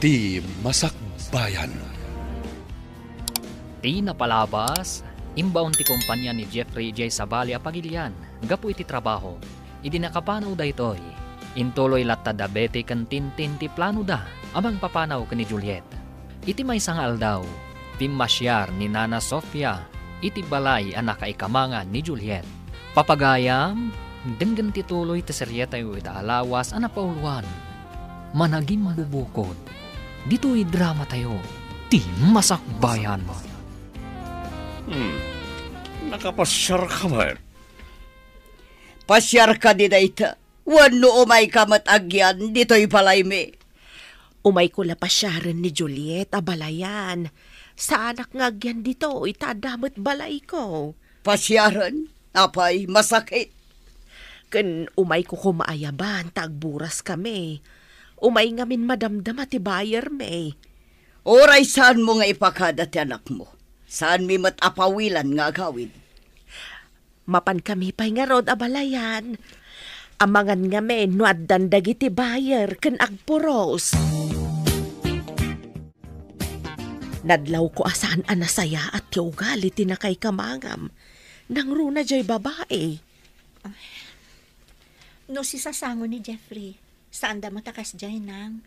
Iti Masakbayan. Ti napalabas, imbaon ti kumpanya ni Jeffrey J. Sabali apagilian, gapu iti trabaho, idi nakapanaw da itoy. Intuloy latta da bete kan tintin ti plano da, amang papanaw ka ni Juliet. Iti may sangal daw, ti masyar ni Nana Sofia, iti balay anak kaikamanga ni Juliet. Papagayam, denggan tituloy ti seryeta yu ita alawas anapauluan. Managing mabubukod. Dito'y drama tayo, ti Masakbayan. Nakapasyar ka ba? Pasyar ka di dayta. Wano umay ka matagyan, dito'y balay me. Umay ko la pasyaran ni Juliet, abalayan. Sa anak ngagyan dito, itadamat balay ko. Pasyaran? Apay, masakit. Kan umay ko kumaayaban, tagburas kami. Umay ngamin madamdam at ibayar me. Oray saan mo nga ipakada ti anak mo? Saan mi matapawilan nga gawin? Mapan kami pa'y nga rod abalayan. Amangan nga me, nuaddan dagiti bayar, kan agpuros. Nadlaw ko asaan anasaya at tiugali tinakay kamangam. Nang runa jay babae. No si sasango ni Jeffrey, saan da matakas jay nang?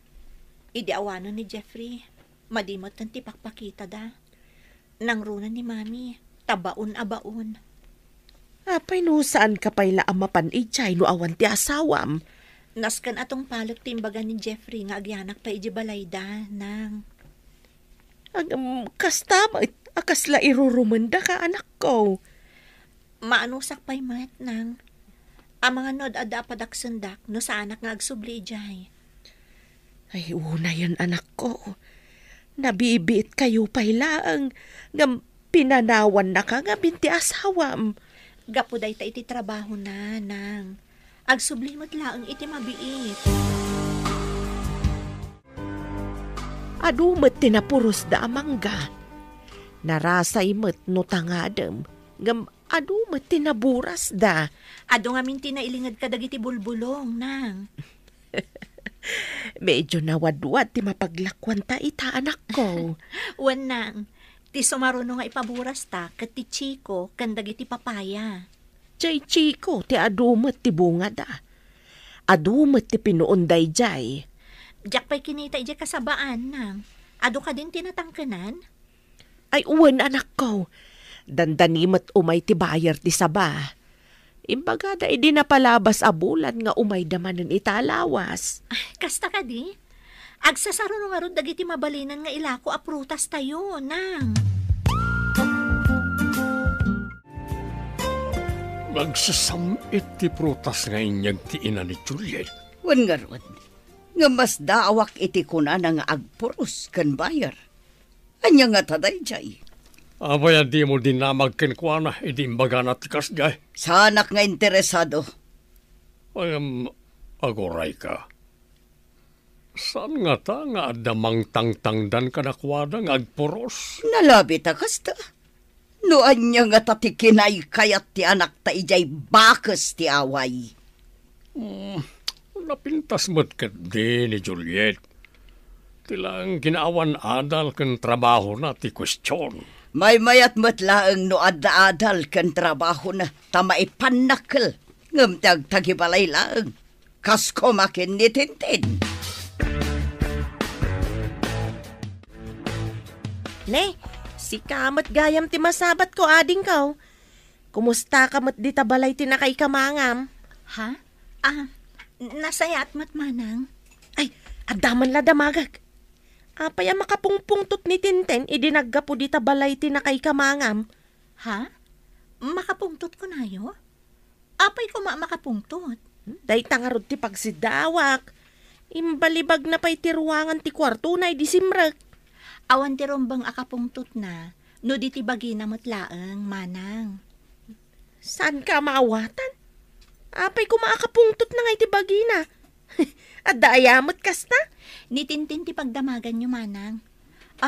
Idi awano ni Jeffrey, madimot ng tipakpakita da. Nang runa ni Mami, tabaon-abaon. Apay no saan ka pa'y laamapan ijay no awan ti asawam. Naskan atong palak timbaga ni Jeffrey nga agyanak pa iji balay da, nang. Kastama, akasla irurumanda ka anak ko. Maanusak pa'y mat, nang. Ang mga nod ada padaksendak no sa anak nga agsubli ijay. Ay una yan anak ko. Nabibit kayo pa'y laang nga pinanawan na ka nga binti asawam. Gapo day ta iti trabaho na, nang. Agsubli mat laang iti mabiit. Adumat tinapuros da amangga. Narasay mat no tangadam. Ngam adumat tinaburas da. Ado nga minti na ilingad ka dagiti bulbulong, nang. Medyo nawadwad ti mapaglakwan ta ita anak ko. Wan nang. Ti sumaruno nga ipaburas ta, kat ti Chico, kandag iti papaya. Jay Chico, ti adumat ti bunga da. Adumat ti pinuunday jay. Diyak pa'y kinita ijay kasabaan, nang. Ado ka din tinatangkanan? Ay uwan anak ko. Dandanimat umay ti bayar ti saba. Imbaga da idi napalabas a bulan nga umay damanan italawas. Ay, kasta ka di? Agsasaruno nga ron dagiti mabalinan nga ilako a prutas tayo, nang. Nagsasamit ti prutas nga inyag ti ina ni Juliet. Wan nga ron. Nga mas daawak iti kuna nga agpuros kan bayar. Anya nga taday jay. Abaya di mo dinamag kenkwana, iti imbaga na tikas jay. Sanak nga interesado. Agoray ka. Saan nga ta nga adamang tangtangdan ka nakwada nga agpuros? Nalabi ta kasta. No anya nga tatikinay kayat ti anak ta ijay bakas ti away. Napintas mo't kat di ni Juliet. Tilang ginaawan adal kan trabaho na ti kwestiyon. May mayat matlaang no adda-adal kan trabaho na tamaipanakal. Ngamtag tagibalay laang. Kasko makin ni Tintin. Ne, si kamat gayam ti masabat ko ading kaw. Kumusta kamat di tabalay ti nakaikamangam? Ha? Nasayat mat manang. Ay, adaman la damagag. Apaya makapungpungtot ni Tinten, idinaggapo di tabalay ti nakaikamangam. Ha? Makapungtot ko na yo? Apay ko makapungtot? Day tangarod ti pagsidawak. Imbalibag na pa'y tiruangan ti kwarto na idisimrek. Awan ti rombang akapungtot na, no di ti bagi na matlaang, manang. Saan ka maawatan? Apay ko maakapungtot na nga iti bagi na. At daayamot kasta? Ni Tintin ti pagdamagan nyo, manang.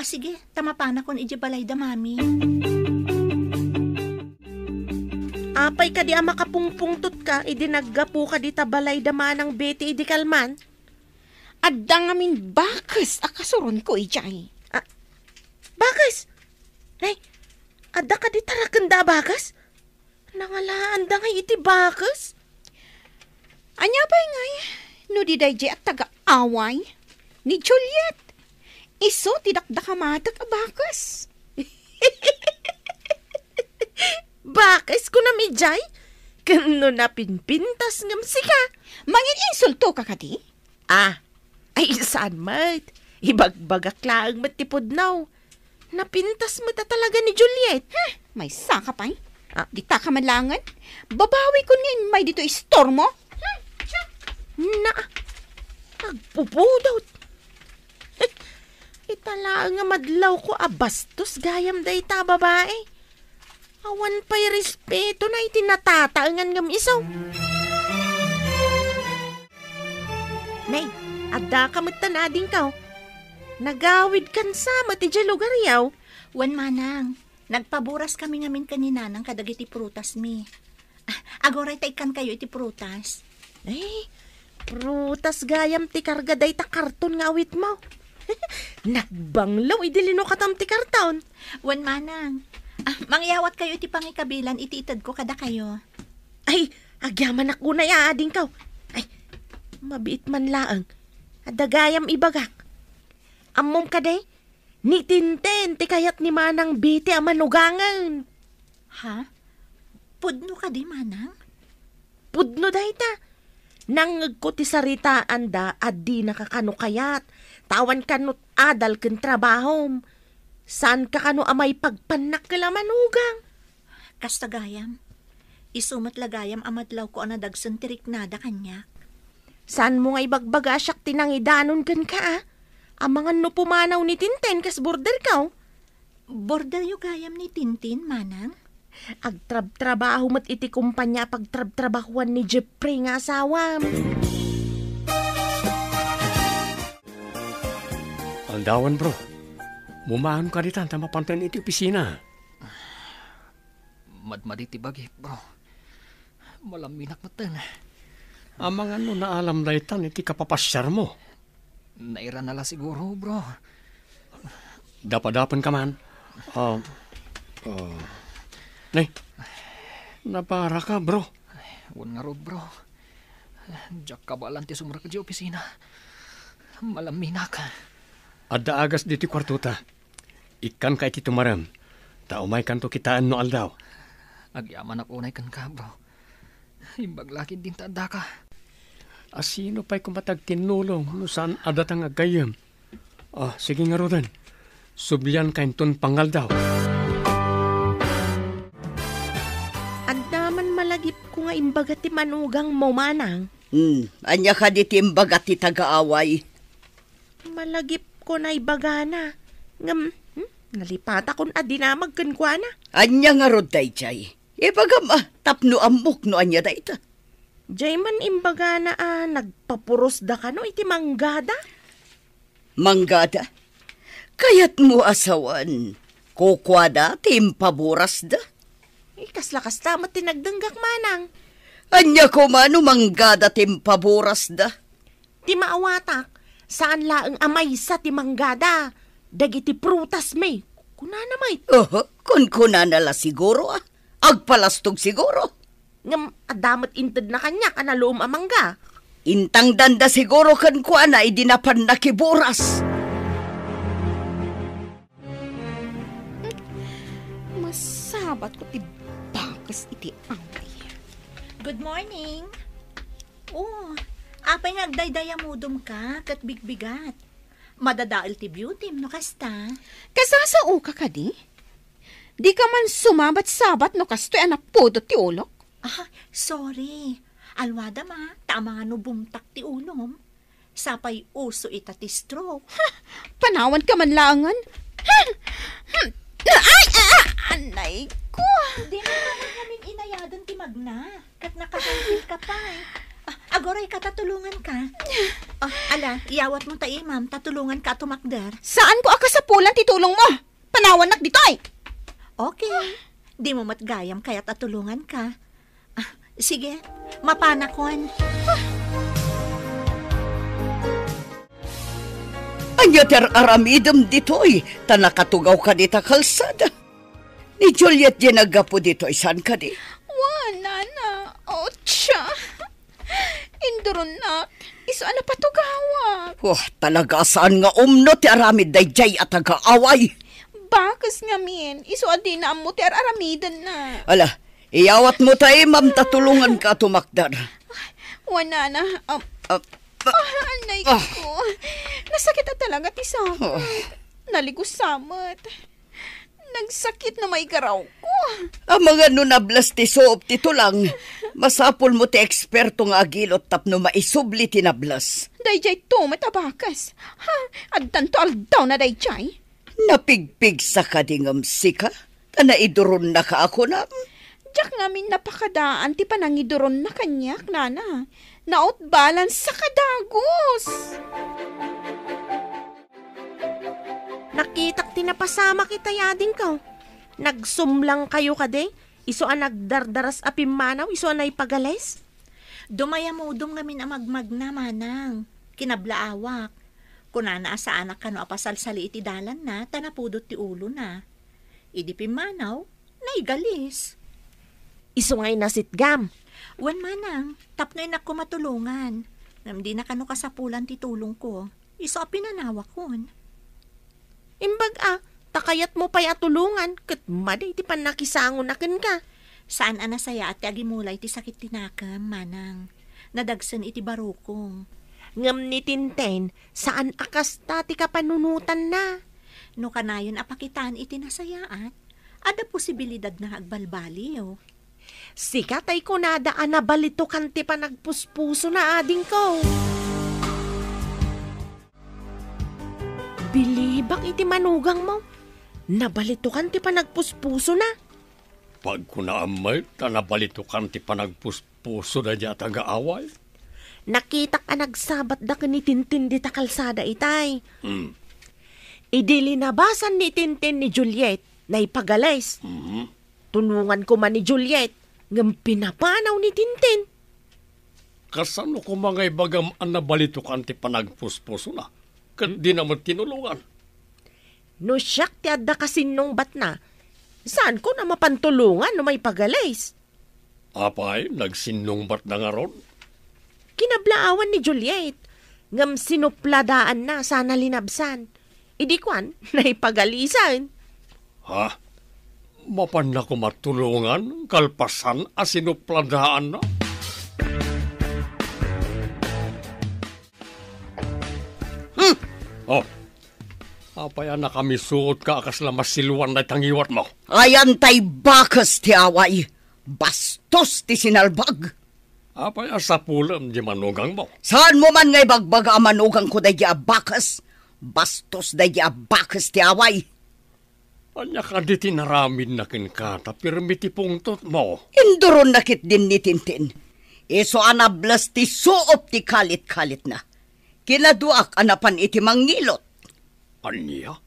Sige, tamapana kon iji balay da mami. Apay ka di makapungpungtot ka, idinaggapo ka di tabalay da manang beti idi kalman. Adda ngamin bakas akasuron ko ijay. Bakas? Nay, adda ka di tarakanda bakas? Nangalaan da ngay iti bakas? Anya ba ngay? No di dayjay at taga-away ni Juliet. Iso tidakda ka matag abakas. Bakas ko na mijay? Kano na pinpintas ngam sika? Mangin insulto ka kadi? Ay saan mat? Ibagbagak laang matipod now. Napintas mo ta talaga ni Juliet. May saka pa'y. Di ta ka manlangan. Babawi ko ngayon may dito istormo. Na, agpupudot. Itala nga madlaw ko abastos gayam day ta babae. Awan pa'y respeto na itinatataangan ngam isaw. Nay, adda ka magtanading ka. Nagawid kan sama ti dya lugar yaw. Wan manang, nagpaburas kami ngamin kanina ng kadagiti prutas mi. Agoray ta ikan kayo iti prutas. Ay, prutas gayam ti karga day ta karton nga awit mo. Nagbanglaw idilino katam ti karton. Wan manang, mangyawat kayo iti pangikabilan iti itad ko kada kayo. Ay, agyaman ako na yaading ka. Ay, mabiit man laang. Adagayam ibagak. Amom ka day, ni Tintin ti kayat ni Manang Biti ang manugangan. Ha? Pudno ka di manang? Pudno day ta. Nangag ko ti saritaan da at di nakakano kayat. Tawan kanot adal ken trabahom. Saan ka kano amay pagpanak kala manugang? Kastagayam. Isumat lagayam amadlaw ko ang nadagsan tiriknada kanya. Saan mo nga ibagbaga siyak tinangidanon kan ka Ang mga no pumanaw ni Tintin kas border ka. Border yu gayam ni Tintin, manang? Agtrab-trabaho mat iti kumpanya pagtrab-trabahuan ni Jeffrey nga asawam. Aldawan bro, mumahan ka ditan tama pantan iti opisina. Madmadi ti bagi, bro. Malaminak matan. Amang ano na alam daytan iti kapapasyar mo. Naira nala siguro, bro. Dapadapan ka man. Nay, napara ka bro. Wan nga rod, bro. Diyak kabalan ti sumra ka di opisina. Malaminak. Adda agas diti kwartuta. Ikan ka iti tumaram. Taumay kanto kitaan no aldaw. Agyaman ako unay kan ka, bro. Ibaglakid din tada ka. Asino pa'y kumatag tinulong no saan adatang agayam. Sige nga rodan. Sublian kain ton pangaldaw. Andaman malagip ko nga imbaga ti manugang mo manang. Anya ka di timbaga ti tagaaway. Malagip ko na ibagana. Ngam, nalipata kon adinamag kankwana. Anya nga rod day jay. Ibagam tapno amok no anya day ta. Jay man imbaga na nagpapuros da ka no iti manggada. Manggada? Kayat mo asawan. Kukwada timpaburas da. Kasla-kas tamat tinagdanggak manang. Anya ko mano manggada timpaburas da. Ti maawatak, saan laang amay sa ti manggada. Dagiti prutas may. Kunana may. Kun kunana siguro Agpalastog siguro. Ngam adamat inted na kanya kanaloom amangga. Intang danda siguro kan kuana idinapan na kiburas. Masabat ko ti bakas iti angay. Good morning. Apay ngagdaydaya mudom ka kat bigbigat. Madadail ti beauty no kasta. Kasasao ka kadi? Di ka man sumabat-sabat no kastoy anak podot ti ulok. Sorry. Alwada ma, tama nga no bumtak ti ulom. Sapay uso ita ti stroke. Panawan ka man langan. Anay ko. Di na naman kaming inayadan ti magna. Kat nakahangil ka pa Agoray ka, tatulungan ka. Iyawat mo tayo, ma'am. Tatulungan ka tumakder. Saan ko akasapulan ti tulong mo? Panawan nak ditoy. Okay. Di mo matgayam kaya tatulungan ka. Sige, mapanakon. Anya ter aramidem ditoy, tanakatugaw ka dita kalsada. Ni Juliet di nagapo ditoy, saan ka di? Wala na. Otsa. Induron na. Iso na patugawa. Talaga saan nga umno ti aramid dayjay at agaaway. Bakas nga min. Iso adi na mo ti aramidan na. Ala, iyawat mo tayo, ma'am, tatulungan ka tumakdar. Wala na. Anay ko. Nasakit na talaga ti samat. Naligusamat. Nagsakit na may garaw ko. Ang mga nunablas ti soop tito lang, masapol mo ti eksperto nga agilot tapno maisubli tinablas. Dayjay to matabakas. Ha? Addan to aldaw na dayjay. Napigpig sa kadingam sika, tanaiduron na ka ako na. Diyak ngamin napakadaan ti panangiduron na kanyak, nana. Naot balance sa kadagos. Nakitak tinapasama kita yading ka. Nagsumlang kayo kade. Iso ang nagdardaras apimanaw, iso ang naipagales. Dumayamudom ngamin ang magmag na manang. Kinablaawak. Kunana sa anak kano apasalsali iti dalan na, tanapudot ti ulo na. Idi pimanaw, naigalis. Iso nga'y nasitgam. Wan manang, tapnoy na ko matulungan. Namdi na kano kasapulan ti tulong ko. Iso pinanawak kon. Imbag takayat mo pa'y atulungan, kat maday ti panakisangon nakin ka. Saan anasaya at agimulay ti sakit tinakam, manang. Nadagsan iti barukong. Ngam ni Tinten, saan akas ti kapanunutan na? No kanayon apakitaan iti nasayaat, ada posibilidad na agbalbaliw. Sikatay ko nadaan na balito kanti pa nagpuspuso na ading ko. Bilibak iti manugang mo. Nabalitukan ti panagpuspuso na. Pag kunaamay, nabalitukan ti panagpuspuso na diya taga-away. Nakita ka nagsabat da ni Tintin di ta kalsada itay. Idilinabasan ni Tintin ni Juliet na ipagalays. Tulungan ko man ni Juliet ngam pinapanaw ni Tintin. Kasano ko mga ibagam ang nabalitukan ti panagpuspuso na? Di naman tinulungan. No siyak ti adda kasinong bat na, saan ko na mapantulungan no may pagalays? Apay, nagsinong bat na nga ron? Kinablaawan ni Juliet, ngam sinupladaan na sana linabsan. Idikwan, naipagalisan. Ha? Mapan na ko matulungan, kalpasan a sinupladaan na? Oh, apaya na kami suot ka akas na masiluan na tangiwat mo. Ayan tay bakas ti away, bastos ti sinalbag. Apaya sa pulam di manugang mo. Saan mo man ngay bagbaga manugang ko day bakas, bastos day bakas ti away. Anya ka di tinaramin na kinkata, pirmiti pungtot mo. Induron nakit din ni Tintin. Iso anablas ti suop ti kalit-kalit na. Kinaduak anapan iti mangilot. Anya?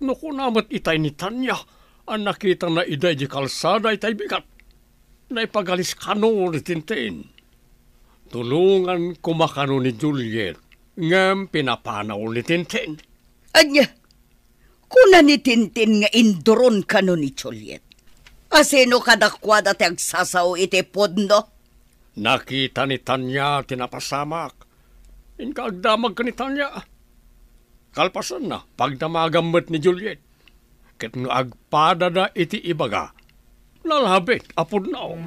No ko namat itay ni Tanya, ang nakita na iday di kalsada itay bigat. Naipagalis kano ni Tintin. Tulungan kumakano ni Juliet, ngam pinapanaw ni Tintin. Anya, kuna ni Tintin nga induron kano ni Juliet. Asino kadakwada ti agsasaw iti podno? Nakita ni Tanya tinapasamak. Inkaagdamag ka ni Tanya. Kalpasan na, pagdamagamot ni Juliet. Ket nga agpadada iti ibaga, lalhabit apod na.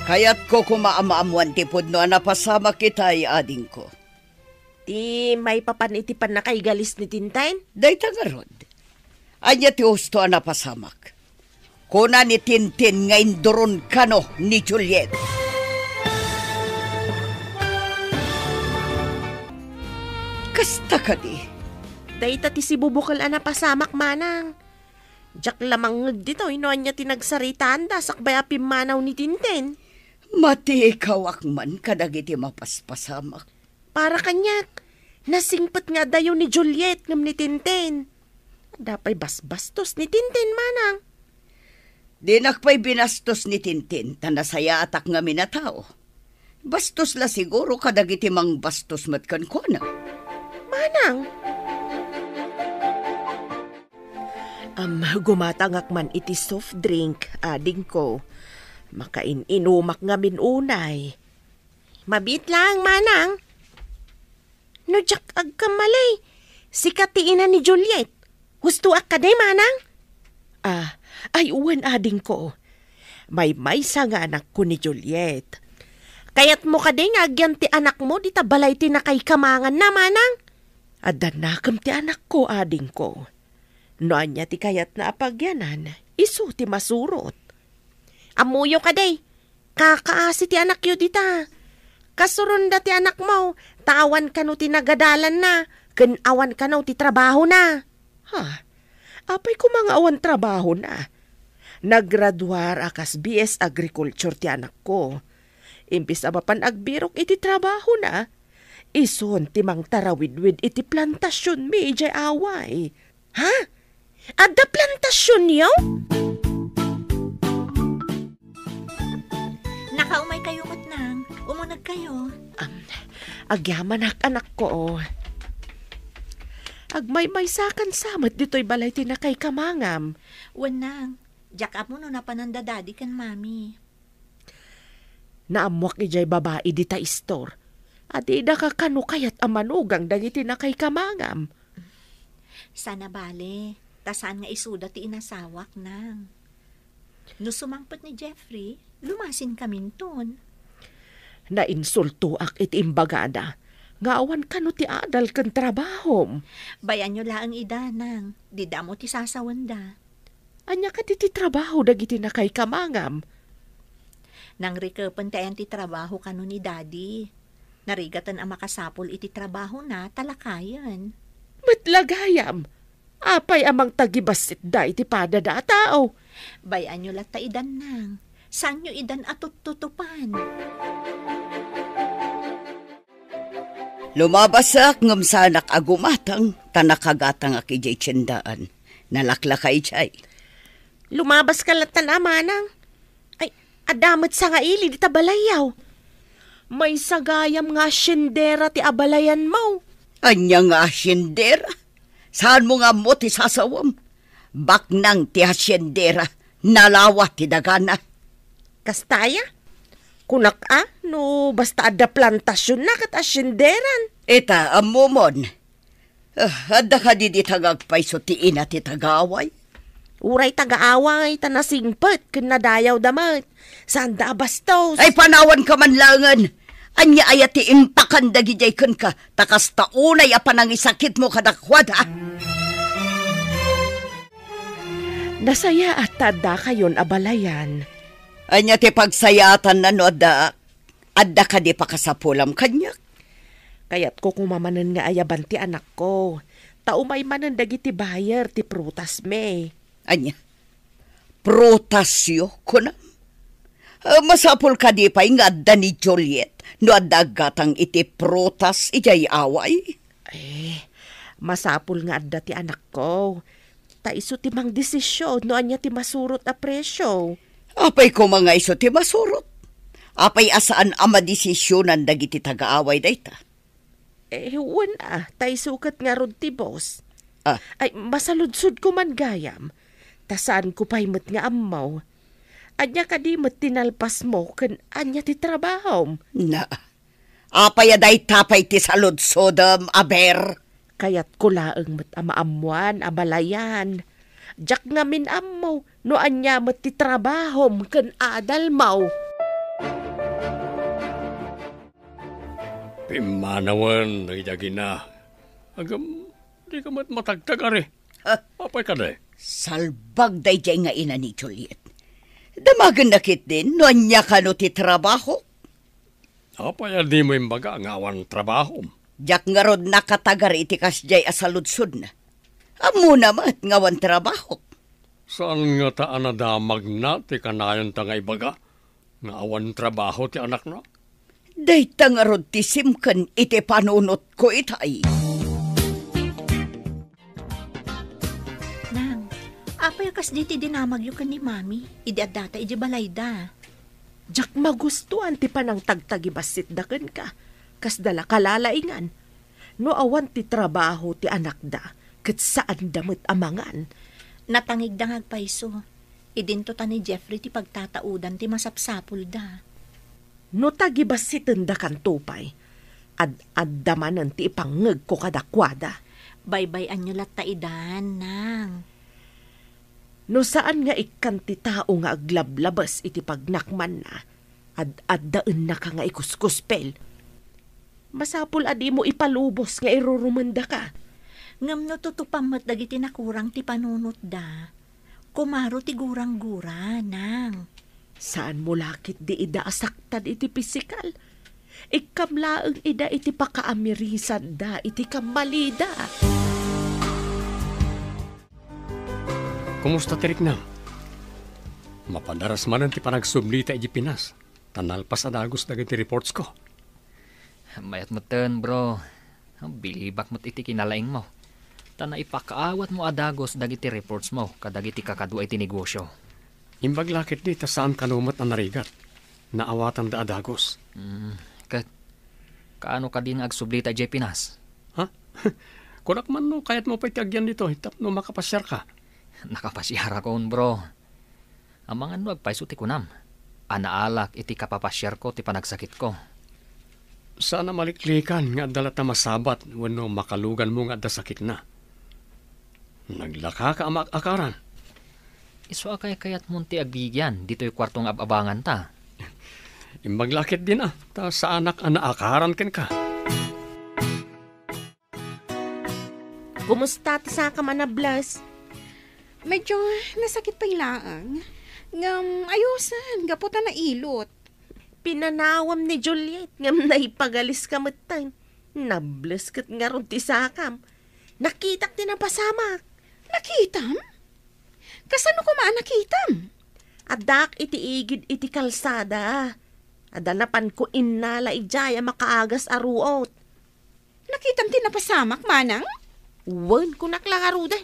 Kaya't ko kumaamaamuan ti podno napasama kitay ading ko. Ti may papanitipan na kay galis ni Tintin? Day tagarod. Anya ti husto napasamak. Kuna ni Tintin nga induron kano ni Juliet. Kasta ka di. Dayta ti si bubukal na pasamak manang. Diyak lamang dito, inoan niya tinagsaritaan da sakbay apimanaw ni Tintin. Mati kawak man kadagiti mapaspasamak. Para kanyak, nasingpet nga dayo ni Juliet ngam ni Tintin. Dapay basbastos ni Tintin manang. Di nakpay binastos ni Tintin, tanasaya atak nga minatao. Bastos la siguro kadagiti mang bastos matkan ko na. Manang? Gumatangak man iti soft drink, ading ko. Makain-inumak nga minunay. Mabit lang, Manang. No, jak agkamalay. Sikatiin ni Juliet. Husto ak ka day, Manang? Ay uwan ading ko. May sa nga anak ko ni Juliet. Kayat mo ka day nga agyan ti anak mo, di tabalay ti nakay kamangan na, Manang. Adanakam ti anak ko, ading ko. Noan niya ti kayat na apagyanan, isu ti masurot. Amuyo ka day, kakaasi ti anak yu dita. Kasurunda ti anak mo, tawan ka no ti nagadalan na, kanawan ka no ti trabaho na. Apay ko mga awan trabaho na. Naggraduar akas BS Agriculture ti anak ko. Imbis abapan agbirok iti trabaho na, ison ti mang tarawidwid iti plantasyon mi ijay away. Ha? Adda plantasyon yaw? Nakaumay kayo matnang. Umunag kayo. Agyaman anak ko. Agmay-may sakan samat dito'y balay tinakay kamangam. Wanang, jak mo no napanandadadi kan mami. Naamwak ijay babae di ta istor. At ida ka kano kayat amanugang dagiti na kay kamangam. Sana bale, tasan nga isuda ti inasawak nang. No sumangpot ni Jeffrey, lumasin kami ton. Nainsulto ak iti imbagada. Nga awan kano ti adal kan trabahom. Bayan nyo laang ida nang, di damo ti sasawanda. Anya ka ti trabaho dagiti na kay kamangam. Nang rikapan tayan ti trabaho kano ni daddy. Narigatan ang makasapol iti trabaho na talakayan. Matlagayam. Apay amang tagibasit da iti padada tao. Bayan nyo lata idan nang. San nyo idan atut-tutupan? Lumabasak ngam sanak agumatang tanakagatang akijay tiyandaan. Nalaklakay jay. Lumabas ka latan Manang. Ay, adamot sa nga ili di tabalayaw. May sagayam nga syendera ti abalayan mo. Anya nga asyendera? Saan mo nga mo ti sasawam? Baknang ti asyendera, nalawa ti dagana. Kastaya? Kunak no basta ada plantasyon na kat asyenderan. Eta, amumon. Adda ka di tagagpayso ti ina ti tagaway? Uray tagaaway, tanasingpet, kinadayaw damat. Saan da bastos? Ay panawan ka man langan. Anya ayati impakan dagijay kun ka, takas taunay apan ang isakit mo kadakwad ha? Nasaya at tada kayon abalayan. Anya ti pagsayatan na no adda ka di pakasapulam kanyak. Kayat ko kumamanan nga ayaban ti anak ko. Taumay manan dagiti bayer ti prutas me. Anya, prutasyo ko na? Masapul ka di pa'y nga adda ni Juliet no adda gatang iti prutas ijay away? Masapul nga adda ti anak ko. Taiso ti mang desisyon no anya ti masurot a presyo. Apay ko mga iso ti masurot. Apay asaan ama desisyonan dagiti tagaaway dayta? Huwan taisukat nga rod ti boss. Ay, masaludsud ko man gayam. Tasaan ko pa'y mat nga amaw. Anya ka di mat tinalpas mo kan anya ti trabahom. Na, apay aday tapay ti saludsodam, aber. Kayat ko laeng mat amaamuan, abalayan. Jak nga min amaw, no anya mat ti trabahom kan adal maw. Pimanawan, nagidagi na. Agam, di ka matagtagari. Apay ka day? Salbag day jay nga ina ni Juliet. Damagan nakit din, no anya ka no ti trabaho. Apay di mo imbaga nga awan trabaho. Jak nga rod nakatagar iti kasjay asaludsod na. Amo namat nga awan trabaho. Saan nga taan na damag na ti kanayon ta nga ibaga? Nga awan trabaho ti anak na? Dayta nga rod ti simkan iti panunot ko itay. Nang, apay kas di ti dinamag yu kan ni mami. Idi at data iji balayda. Jak magustuhan ti panang tagtagibasit daken ka. Kas dala kalalaingan. No awan ti trabaho ti anak da. Kat saan damit amangan. Natangig dangag paiso. Idinto ta ni Jeffrey ti pagtataudan ti masapsapul da. No tagibasitin da kan tupay. Ad-adamanan ti ipangeg ko kadakwada. Baybayan nyo lat taidan, nang. No saan nga ikan ti tao nga aglablabas iti pagnakman na. Ad-addaan na ka nga ikuskuspel. Masapul adi mo ipalubos nga irurumanda ka. Ngam no tutupamat dagiti nakurang ti panunot da. Kumaro ti gurang-gura, nang. Saan mo lakit di ida asaktan iti pisikal? Ikamlaang ida iti pakaamirisan da iti kamalida. Kumusta tirik na? Mapadaras man ti panagsumlita iti Pinas. Tanalpas adagos dagiti reports ko. Mayat mo ten, bro. Bilibak mo't iti kinalaing mo. Tana ipakaawat mo adagos dagiti reports mo kadagiti kakadwa iti negosyo. Imbag lakit di ta saan kanumat na narigat. Naawatan da adagos. Kaano ka din agsublita iti Pinas? Ha? Kurak man no, kayat mo pa itiagyan dito. Hitap no makapasyar ka. Nakapasyar ako, bro. Ang mga no agpaiso ti kunam. Anaalak iti kapapasyar ko ti panagsakit ko. Sana maliklikan nga dalat na masabat wano makalugan mo nga da sakit na. Naglaka ka amak akaran. Iso akay kayat munti agbigyan dito'y kwartong ababangan ta. Imbaglakit din ta sa anak akaran ken ka. Kumusta ti sa ka manablas? Medyo nasakit pa ilaang. Ngam ayusan, gaputan na ilot. Pinanawam ni Juliet, ngam naipagalis ka matang. Nables kat nga ron ti sakam. Nakitak din ang pasamak. Nakitam? Kasano ko nakitam? Adak iti igid iti kalsada. Adanapan ko innala ijaya makaagas aruot. Nakitam tinapasamak, manang? Wan ko naklakaruda.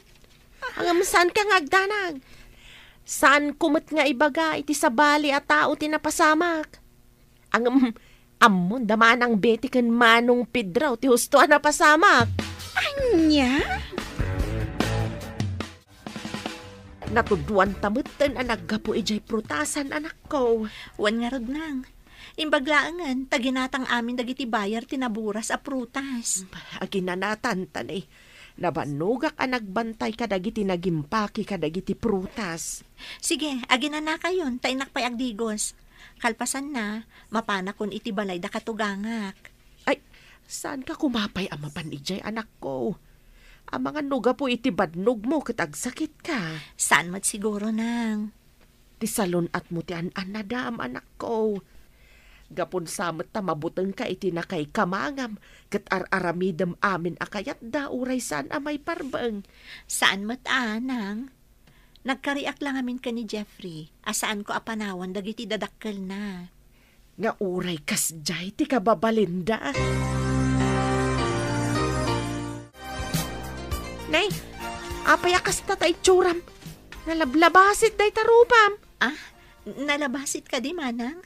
Ang saan ka nga agdanag? Saan kumot nga ibaga iti sabali at tao tinapasamak? Ang amon damanang beti ken manong pidraw ti husto na pasamak. Anya? Natuduan tamutan ang naggapo ijay prutasan anak ko. Wan nga rod nang. Imbaglaangan, taginatang amin dagiti bayar tinaburas a prutas. Aginanatan tanay. Nabanugak ang nagbantay kadagiti nagimpaki kadagiti prutas. Sige, aginan na kayon, tainak pay agdigos. Kalpasan na, mapana kon iti balay da katugangak. Ay, saan ka kumapay ang mapanijay anak ko? Ang mga nuga po iti badnog mo katagsakit ka. Saan mat siguro nang? Ti salon at mo ti anadam anak ko. Gapon samot ta mabuteng ka iti nakay kamangam ket ar-aramidem amin akayat da uray saan amay parbeng. Saan mat anang? Nagkariak lang amin ka ni Jeffrey. Asaan ko apanawan dagiti dadakkel na. Nga uray kasjay ti kababalinda. Nay, apayakas ta tay tsuram. Nalablabasit day tarupam. Ah, nalabasit ka di manang?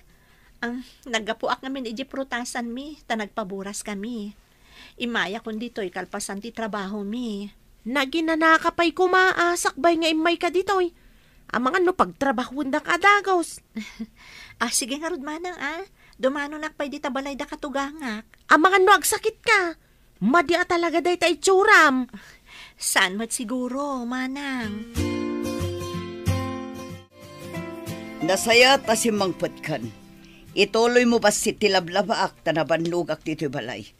Naggapuak namin iji prutasan mi, ta nagpaburas kami. Imaya kun dito'y kalpasan ti trabaho mi. Naginanakapay kumaasakbay nga imay ka dito'y. Ang mga no pagtrabahon da kadagos. Sige nga rod manang Dumano nakpay di tabalay da katugangak. Ang mga no agsakit ka. Madia talaga day tay tsuram. Saan mat siguro, manang? Nasaya ta si Mangpatkan. Ituloy mo ba si tilablabaak tanabanlugak dito balay?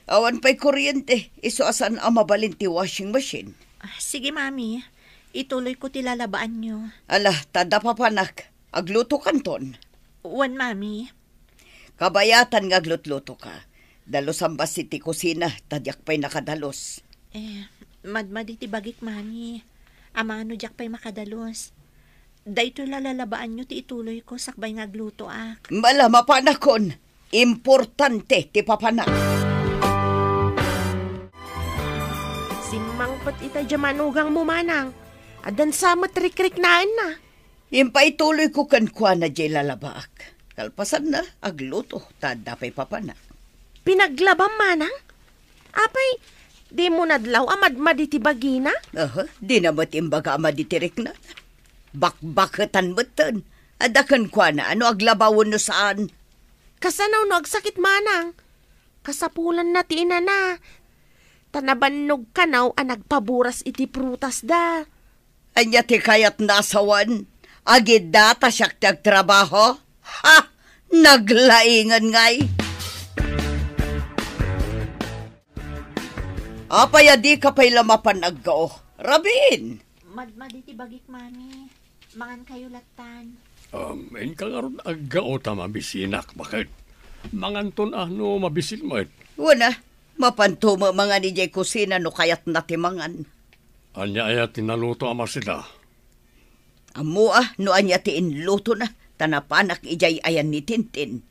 Awan pa'y kuryente, iso asan ang mabalin ti washing machine. Sige, mami. Ituloy ko tilalabaan nyo. Ala, tada papanak. Agluto kanton. Wan, mami. Kabayatan nga aglutluto ka. Dalos ang basi ti kusina, tadyak pa'y nakadalos. Madmadi ti bagik, mami. Amano jak pa'y makadalos. Dahito lalalabaan nyo ti ituloy ko sakbay nga agluto ak. Mala, mapanakon. Importante ti papanak. Simangpat ita jamanugang mo manang. Adan sa matrikrik naan na. Impaituloy ko kankwa na jay lalabaak. Kalpasan na, agluto, tadapay papana. Pinaglabang manang? Apay, di mo nadlaw amad maditibagina? Di na matimbaga amaditirik na. Bakbakatan beton. Adakan kwa na, ano aglabawon no saan? Kasanaw no agsakit manang. Kasapulan na tina na. Tanabannog kanaw ang nagpaburas iti prutas da. Anya ti kayat nasawan. Agid data siyak tagtrabaho. Ha! Naglaingan ngay. Apaya di ka pa'y lamapan nagkao. Rabin! Maditibagik, mami. Mangan kayo latan. En ka nga ron agao ta mabisinak. Bakit? Manganton ano mabisin mo. Wala, mapantuma mga ni Jay kusina no kayat natimangan. Anya ay tinaluto ama sila. Amo no anya ti inluto na. Tanapanak ijay ayan ni Tintin.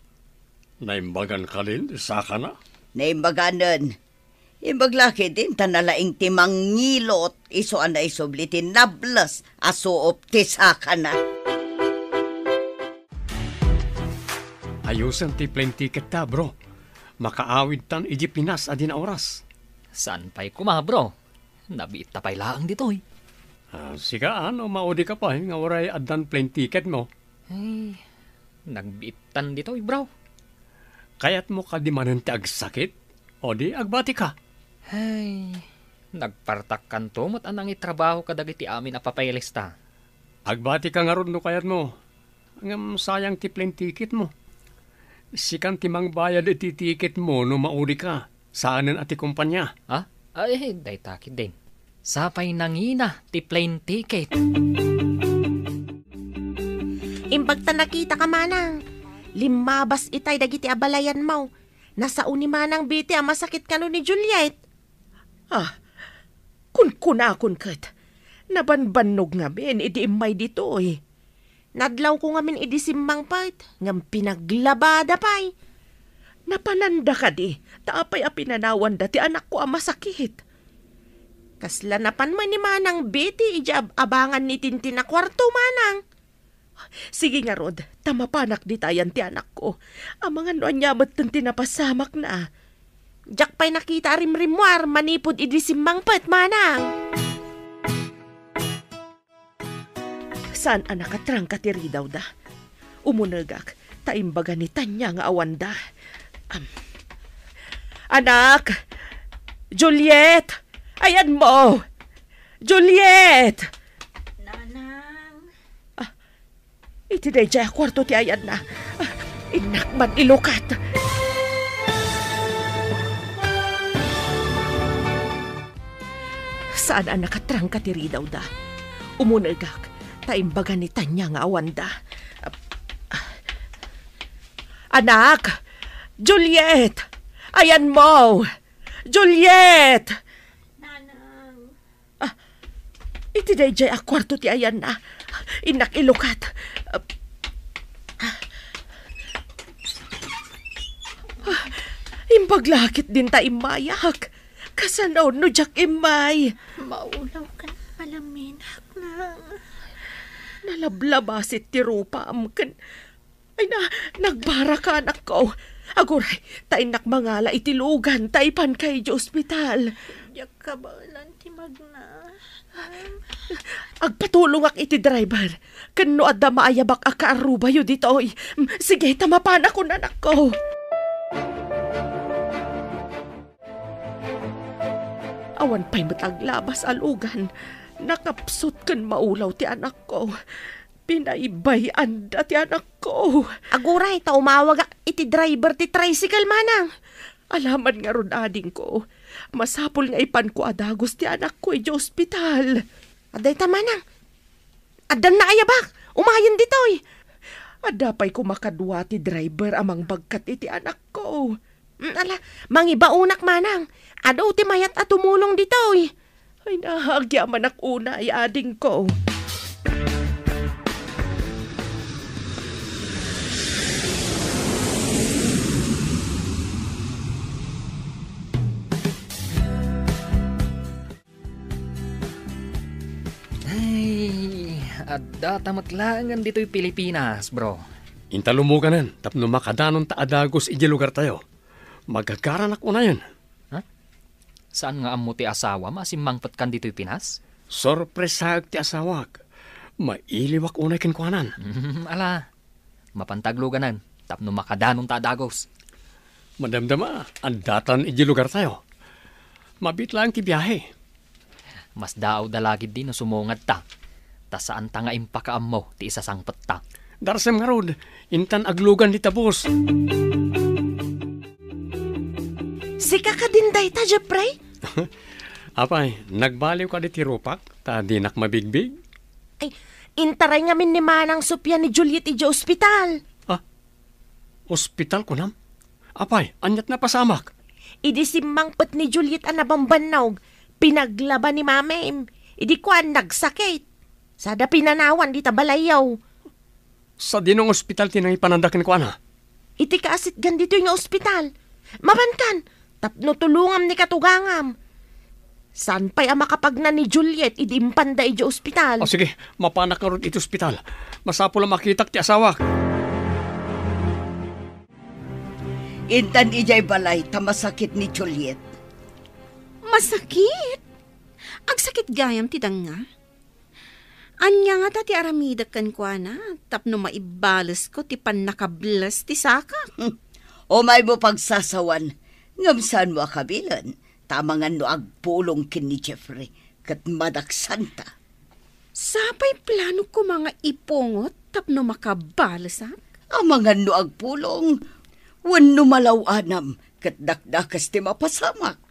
Naimbagan ka rin, saka na. Naimbaganan. Imbaglaki din tanalaing timang ngilot. Iso anay sublitin nablas. Asuop ti saka na. Ayusan ti plane ticket ta, bro. Makaawid tan iji Pinas adin oras. San pa'y kuma, bro? Nabiit ta pa'y laang ditoy. Sika ano, maudi ka pa, nga waray adan plane ticket mo. Ay, nagbiitan ditoy, bro. Kaya't mo ka di manan ti agsakit? O di agbati ka? Ay, nagpartak kan tumot anang itrabaho kadagiti amin a papaylista. Agbati ka nga ron no kayat mo. Ngam sayang ti plane ticket mo. Sikan timang bayad iti ticket mo no maudi ka. Saanan ati kumpanya? Ha? Ay, day takid din. Sapay nangina ti plane ticket. Imbagta nakita ka manang. Limabas itay dagiti abalayan mo. Nasa uni manang biti ang masakit ka no ni Juliet. Kun kat. Nabanbanog nga min, idi imay dito eh. Nadlaw ko nga min idi simmang pait, ngam pinaglabada pa'y. Napananda ka di, taapay a pinanawan dati anak ko ang masakit. Kasla napan man ni manang biti, ijab abangan ni Tintin na kwarto manang. Sige nga Rod, tamapanak di tayan ti anak ko. Ang mga noanyamat ng tinapasamak na. Diyak pa'y nakita rimrimwar, manipod idi simmang pait manang. Saan anak katrang katiri daw da? Umunagak, taimbaga ni Tanya nga awanda. Anak! Juliet! Ayan mo! Juliet! Nanang! Iti day jaya kwarto ti ayan na. Inakman ilukat. Saan anak katrang katiri daw da? Umunagak, taimbaga ni Tanya nga awanda. Anak! Juliet! Ayan mo! Juliet! Nanang! Iti day jay akwarto ti ayan na. Inak ilukat. Imbaglakit din ta imayak. Kasanaw no jak imay. Maulaw ka na malaminak na. Nalablabasit ti rupa amken. Ay na, nagbara ka anak ko. Aguray, tainak mangala itilugan, taipan kay di ospital. Yak ka ba lang timagna? Agpatulong ak iti driver. Kano adda maayabak akaaruba yu ditoy. Sige, tamapan ako na anak ko. Awan pa'y mataglabas alugan. Nakapsot kan maulaw ti anak ko. Pinaibayan da ti anak ko. Aguray, umawag iti driver ti tricycle manang. Alaman nga ron ading ko. Masapol nga ipan ko adagos ti anak ko iti ospital. Aday ta manang. Adan na ayabak. Umayon ditoy. Adapay ko makadwa ti driver amang bagkat iti anak ko. Ala, mangibaunak manang. Ado ti mayat at tumulong ditoy. Ay nahagyaman ak una ay ading ko. Ay, adda tamatlangan dito'y Pilipinas, bro. Intalumuganan, tapno makadanon ta adagos iji lugar tayo. Magagaranak una yun. Saan nga amo ti asawa masimmangpat kan dito'y Pinas? Sorpresag ti asawak. Mailiwak unay kinkwanan. Ala, mapantagluganan, tapno makadanon ta adagos. Madamdama, ang datan iji lugar tayo. Mabit lang ti biyahe. Mas daaw dalagid din no sumungad ta. Ta saan ta nga impakaam mo ti isasangpet ta. Darsem nga rod, intan aglugan di tabos. Sika ka din day ta, Jeffrey? Apay, nagbaliw ka di ti rupak, ta dinak mabigbig. Ay, intaray nga min ni Manang Sophia ni Juliet iji ospital. Ospital ko nam? Apay, anyat na pasamak. Idi simmangpet ni Juliet ang nabambanawg. Pinaglaban ni Mamem. Idi ko ang nagsakit. Sada pinanawan di tabalayaw. Sa dinong ospital tinang ipanandakin ko ana. Iti kaasit gandito yung ospital. Mabankan, tapno tulungam ni katugangam. San pa'y ang makapagna ni Juliet, idi impanda iji ospital. O sige, mapanak nga ron iti ospital. Masapo lang makitak ti asawak. Intan ijay balay, tamasakit ni Juliet. Masakit? Ang sakit gayam ti danga. Anya nga ta ti aramidak kan kwa na, tapno maibalas ko ti pan nakablas ti saka. O may mo pagsasawan, ngamsan mo akabilan, tamangan no agpulong kin ni Jeffrey, kat madaksanta. Sapay plano ko mga ipungot, tapno makabalasak. Amangan no agpulong, wan no malawanam, kat dakdakas ti mapasamak.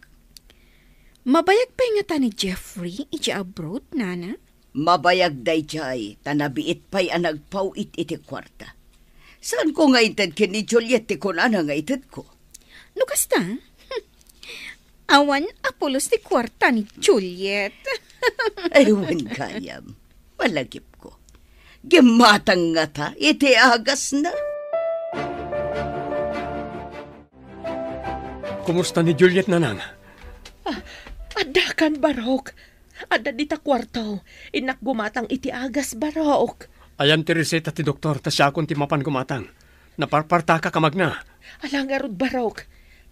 Mabayag pa nga ta ni Jeffrey, iti abroad, nana? Mabayag day jay, tanabiit pa'y anagpawit iti kwarta. Saan ko nga itad kin ni Juliet ti kunana nga itad ko? Lukas ta? Awan apulos ti kwarta ni Juliet. Aywan kayam, malagip ko. Gimatang nga ta, iti agas na. Kumusta ni Juliet nanang? Adakan barok. Ada dita kwarto. Inak gumatang iti agas barok. Ayan ti reseta ti doktor, ta siya akong ti mapan gumatang. Naparparta ka kamagna. Alangarod barok.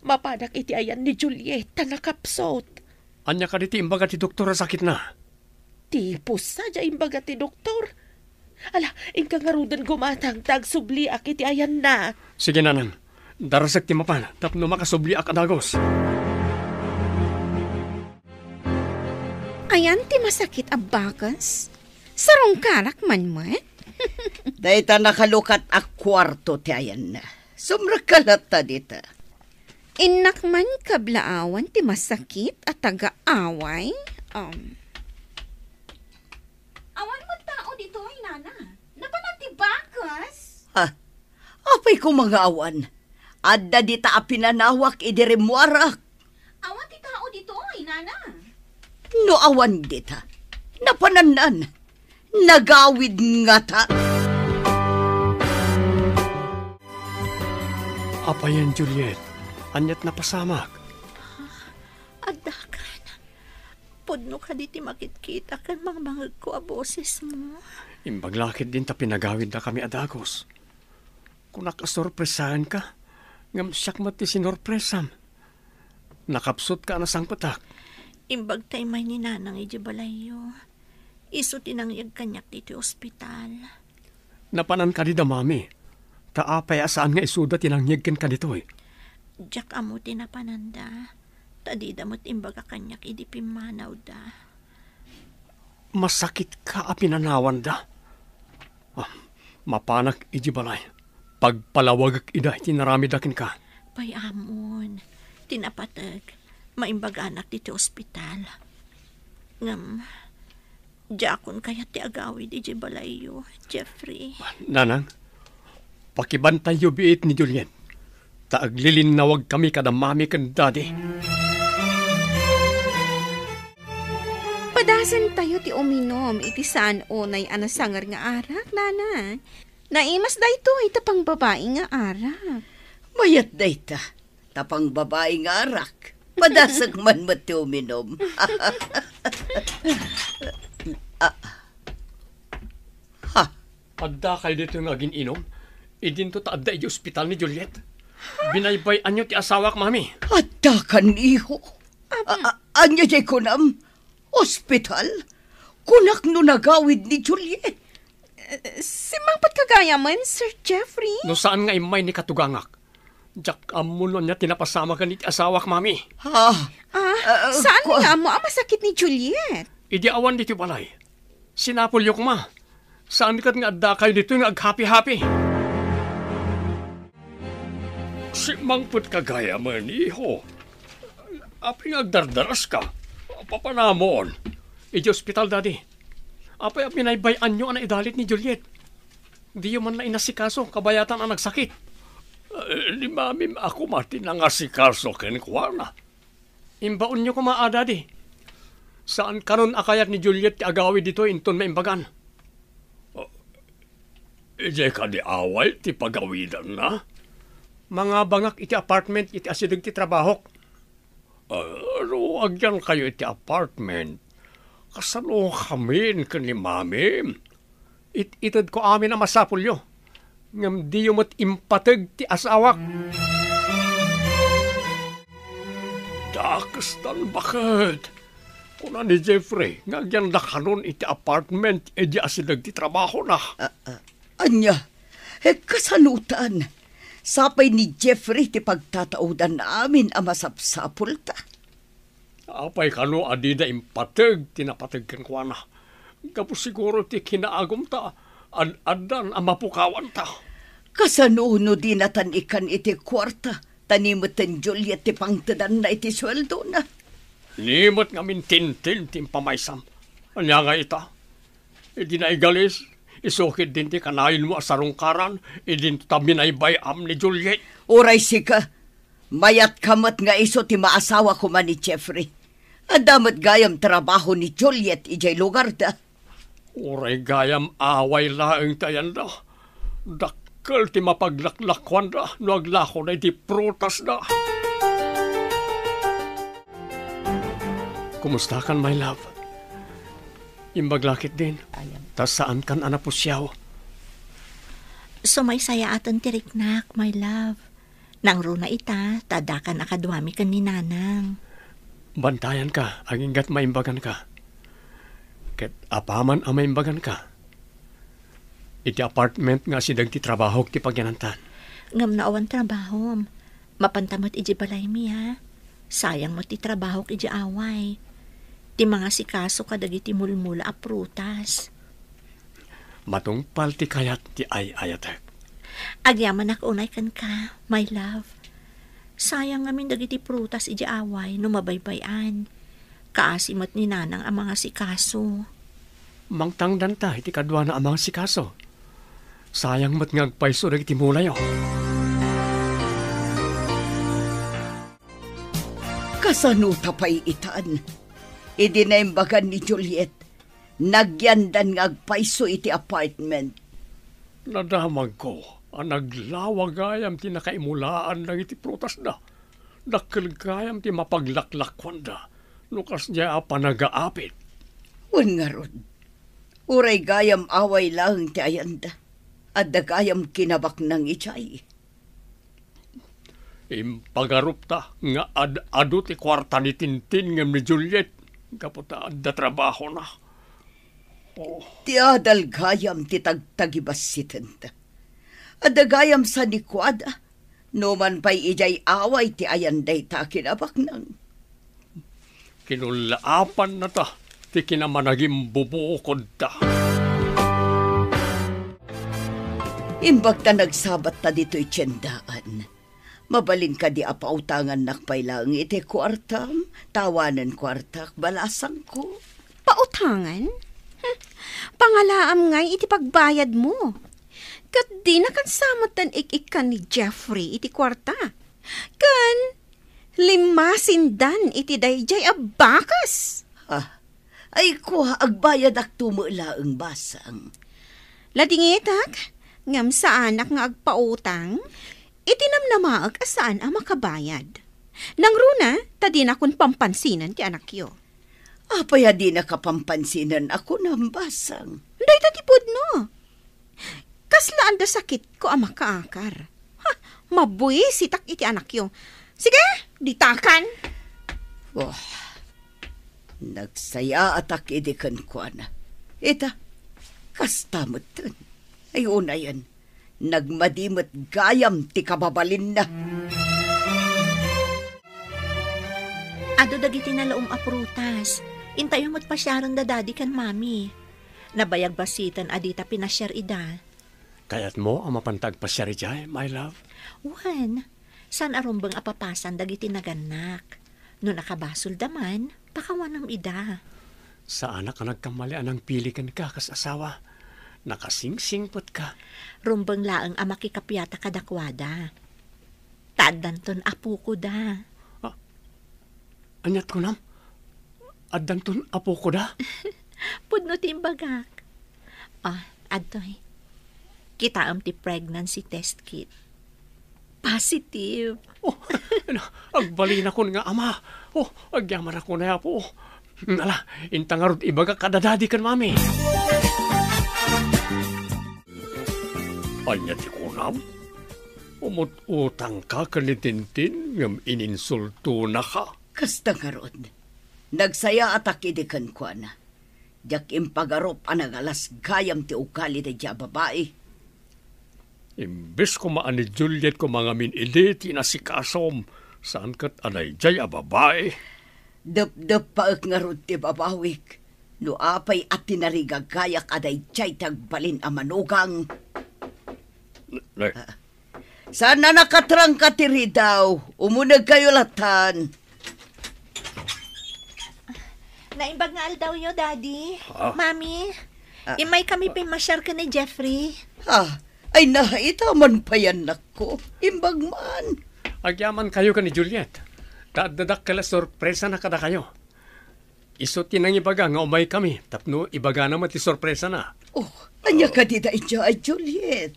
Mapadak iti ayan ni Juliet, tanakapsot. Anya ka diti imbaga ti doktor sakit na. Tipos sadya imbaga ti doktor. Ala, ingka ngarudan gumatang tagsubli ak iti ayan na. Sige nanang, darasag ti mapan, tapno makasubli ak adagos. Ayan ti masakit abakas. Sarong karak man mo. Dahita nakalukat ak kwarto ti ayan na. Sumrakalat ta dita. Inak man kablaawan ti masakit at taga-away. Awan mo tao dito ay nana. Napanat ti bakas. Apay ko mga awan. Adda dita apinanawak idirimuarak. Awan ti tao dito ay nana. No awan dita. Napananan. Nagawid nga ta. Apayan Juliet, anyat na pasamak. Adakan. Pudno ka diti makit-kita kan mga ko a boses mo. Imbaglakit din ta pinagawid na kami adagos. Kung nakasorpresahan ka, ngam siyak mati sinorpresam. Nakapsot ka na sang patak. Imbag tay may ni nanang iji balayo. Iso tinangyag kanyak dito ospital. Napanan ka di da mami. Taapay asaan nga isuda tinangyag ka dito eh. Diyak amo tinapananda. Tadi damot imbaga kanyak idi pimanaw da. Masakit ka apinanawan da. Mapanak iji balay. Pagpalawag ida tinaramidakin ka. Pay amon. Tinapatag. Maimbaga anak dito ospital. Ngam, jakon kaya ti agawid iji balayo, Jeffrey. Nanang, pakibantay yu biit ni Juliet. Taaglilinawag kami kada mami kan daddy. Padasan tayo ti uminom iti saan onay anasangar nga arak, nana. Naimas da ito itapang babae nga arak. Mayat dayta. Tapang babae nga arak. Madasag man mati uminom. Adda kayo dito yung aging inom. Idin to taadda iti ospital ni Juliet. Binaybayan nyo ti asawak, mami. Adda kan iho. Anya jay kunam? Ospital? Kunak no nagawid ni Juliet. Simangpat kagayaman, Sir Jeffrey. No saan nga imay ni katugangak? Jak amuno niya tinapasama ka ni ti asawak, mami. Saan nga mo ang masakit ni Juliet? Idi awan dito balay. Sinapulyo ko ma. Saan kat nga adda kayo dito nga ag-happy-happy? Si mangput kagaya man, iho. Apay nga agdardaras ka. Papanamon. Iji ospital, daddy. Apay pinaybayan nyo ang idalit ni Juliet. Di man na inasikaso, kabayatan ang nagsakit. Di mami, ako matin ang asikaso kenkwana. Imbaon nyo ko maa, daddy. Saan kanon akayat ni Juliet ti agawi dito inton maimbagan? Ije ka di away ti pagawidan na? Mga bangak iti apartment iti asidag ti trabahok. Agyan kayo iti apartment. Kasano kami ka ni mami? Itid ko amin na masapulyo. Ngam di yumot impatag ti asawak. Dakastan bakit? Kuna ni Jeffrey, nga yan nakanon iti apartment, di asidag ti trabaho na. Anya, kasanutan. Sapay ni Jeffrey ti pagtataudan namin ang masapsapul ta. Apay kano adida impatag, tinapatag kan kwa na. Kapos siguro ti kinaagom ta, adan ang mapukawan ta. Kasanuno din natan ikan iti kwarta, tanimutan Juliet ti pangtadan na iti sweldo na. Nimot nga mintintin ti pamaysam. Anya nga ita? Idi na igalis, isukid din ti kanayin mo asarungkaran, idin tabi na ibayam ni Juliet. Uray sika, mayat kamat nga iso ti maasawa ko man ni Jeffrey. Adamat gayam trabaho ni Juliet ijay lugar da. Uray gayam away laeng tayan da. Dakkel ti mapaglaklakwan da, no aglako na iti prutas da. Kumusta kan, my love? Imbaglakit din. Tas saan kan anapusyaw? Sumaysaya atan tiriknak, my love. Nang runa ita, tadakan akadwami kan ni nanang. Bantayan ka, aginggat maimbagan ka. Ket apaman ang maimbagan ka. Iti apartment nga sidag ti trabaho ti pagyanantan. Ngam na awan trabaho. Mapantamot iji balay mi ha. Sayang mo ti trabaho iji away. Ti mga sikaso kadag iti mulmula a prutas. Matungpal ti kayat ti ayatek. Agyaman ak unay kan ka, my love. Sayang ngamin dagiti prutas iji away no mabaybayan. Kaasimat ni nanang ang mga sikaso. Mangtangdan ta iti kadwa na ang mga sikaso. Sayang mat ngagpayso dagiti mulayo. Kasano tapay itaan? Idinaimbagan ni Juliet. Nagyandan ngagpayso iti apartment. Nadamag ko, ang naglawagayam ti nakaimulaan ng iti prutas da. Nakilgayam ti mapaglaklakwan da. Nukas niya panagaapit. Wan nga ron. Uray gayam away lang ti ayanda. At dagayam kinabak ng ichay. Impagarup ta nga adu ti kwarta ni Tintin ngem ni Juliet. Kaputa adda trabaho na. Ti adal gayam ti tagtagibasitin ta. Adagayam sa nikwada. No man pa'y ijay away ti ayanday ta kinabak nang. Kinulaapan na ta. Ti kinamanagim bubukod ta. Imbag ta nagsabat ta dito'y tiyendaan. Mabalin ka di apautangan nakpay lang iti kwartam, tawanan kwartak, balasang ko. Pautangan? Pangalaam ngay iti pagbayad mo. Kat di na kan samatan ik-ikan ni Jeffrey iti kwarta. Kan limasindan iti dayjay abakas. Ay ko agbayad ak tumulaang basang. Ladingitak, ngam sa anak nga agpautang, itinamnamaag asaan ang makabayad. Nang runa, tadi na kun pampansinan ti anak yo. Apaya di nakapampansinan ako ng basang. Day tatipod no. Kaslaan da sakit ko ang makaakar. Ha, mabuisitak iti anak yo. Sige, ditakan. Oh, nagsaya atak idikan ko na. Ita, kastamot dun. Ay una yan, nagmadimot gayam ti kababalin na. Ado dagiti nalaom aprutas. Intayo mo't pasyaran da daddy kan mami. Nabayag basitan adita pinasyar ida. Kayat mo ang mapantag pa siya rijay, my love? Juan, san arumbang apapasan dagiti naganak. No nakabasol daman, pakawanam ida. Sa anak ka nagkamalian ang pilikan ka kas asawa. Nakasingsingpot ka. Rumbang laang amakikapyata kadakwada. Taaddanton apo ko da. Anyat ko nam? Addanton apo ko da? Pudno timbagak. Adoy. Kita am ti pregnancy test kit. Positive. Oh, agbali na ko nga ama. Oh, agyaman ako na po. Nala, intangarod ibaga kadadadi kan mami. Anya ti kunam? Umut-utang ka kanitintin ngam ininsulto na ka. Kasta nga ron, nagsaya atak idikan ko na. Diyak impagarop anagalas gayam ti ukali da diya babae. Imbes ko maan ni Juliet ko mga minili tinasikasom saan kat anay jay a babae. Dap-dap paak nga ron ti babawik. No apay at tinarigagayak aday jay tagbalin a manugang. Sana nakatrang katiri daw. Umunag kayo latan. Naimbag nga daw yo, Daddy. Mami, imay kami pimasyar ka ni Jeffrey. Ay nahaitaman pa yan nako. Imbag man. Agyaman kayo ka ni Juliet. Dadak kala sorpresa na kada kayo. Iso tinang ibaga nga umay kami. Tapno ibaga naman ti sorpresa na. Oh, anya ka di da itya ay Juliet.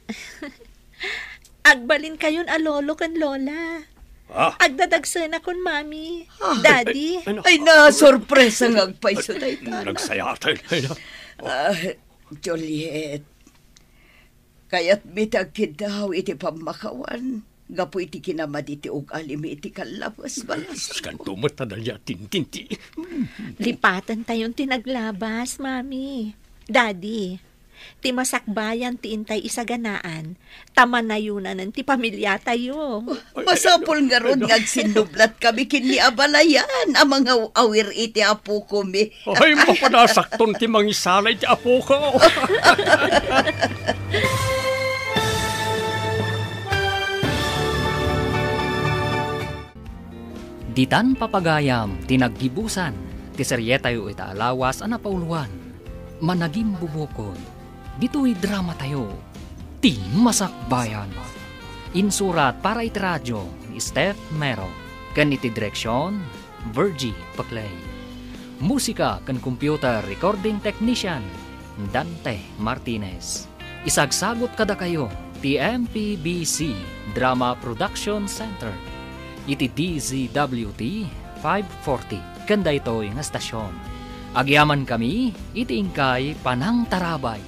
Agbalin kayon a lolo kan lola. Agdadagsan akon mami. Daddy. Ay na, sorpresa nga agpaiso tayo. Nagsaya tayo. Juliet, kaya't bitag daw iti pamakawan. Gapo iti kinamad iti ugalimi iti kalabas balas. Kantumot na dalya tintinti. Lipatan tayong tinaglabas, mami. Daddy, ti masakbayan ti intay isaganaan, tamanayunan ti pamilya tayo. Masapol nga ron ngagsinublat kami kini abalayan ang mga awir iti apo ko mi. Ay, mapanasakton ti mangisalay ti apo ko. Ditan papagayam, tinaggibusan, ti seryetayo ita alawas ana pauluan, managing bubukod, dito'y drama tayo, ti Masakbayan. Insurat para iti radyo, ni Steph Mero, kan iti direksyon, Virgie Paclay. Musika kan computer recording technician, Dante Martinez. Isagsagot kada kayo, ti MPBC Drama Production Center. Iti DZWT 540. Kanda ito'y nga stasyon. Agyaman kami, iti ingkay Panang Tarabay.